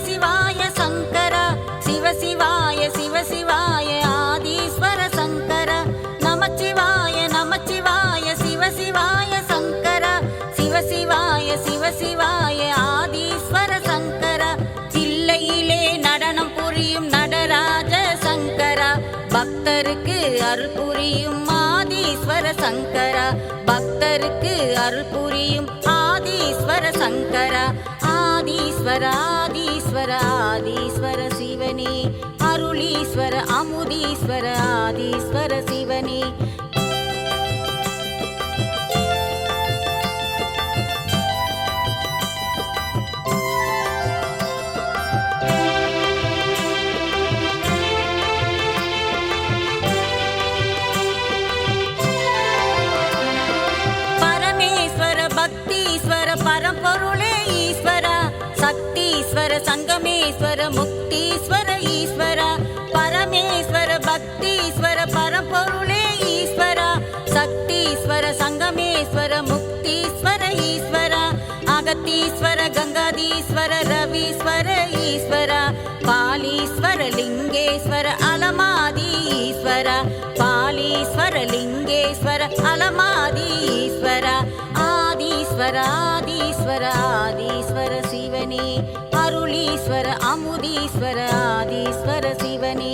சிவாய சங்கர சிவ சிவாய சிவ சிவாய ஆதீஸ்வர சங்கர நமச்சிவாய நமச்சிவாய சிவ சிவாய சங்கர சிவ சிவாய சிவ சிவாய ஆதீஸ்வர சங்கர தில்லையிலே நடனம் புரியும் நடராஜ சங்கரா பக்தருக்கு அருள் புரியும் ஆதீஸ்வர சங்கரா பக்தருக்கு அருள் புரியும் ஆதீஸ்வர சங்கரா ஆதீஸ்வர ஆதீஸ்வர ஆதீஸ்வர சிவனே அருளீஸ்வர அமுதீஸ்வர ஆதீஸ்வர சிவனே பக்தீஸ்வர பரம்பொருளே ஈஸ்வர சக்தீஸ்வர சங்கமேஸ்வர முக்தீஸ்வர ஈஸ்வர பரமேஸ்வர பக்தீஸ்வர பரம்பொருளே ஈஸ்வர சக்தீஸ்வர சங்கமேஸ்வர முக்தீஸ்வர ஈஸ்வர அகத்தீஸ்வர கங்காதீஸ்வர ரவீஸ்வர ஈஸ்வர பாலீஸ்வர லிங்கேஸ்வர அலமாதி ஈஸ்வர பாலீஸ்வர லிங்கேஸ்வர அலமாதி ஈஸ்வர ஆதீஸ்வர ஆதீஸ்வர ஆதீஸ்வர சிவனே அருளீஸ்வர அமுதீஸ்வர ஆதீஸ்வர சிவனே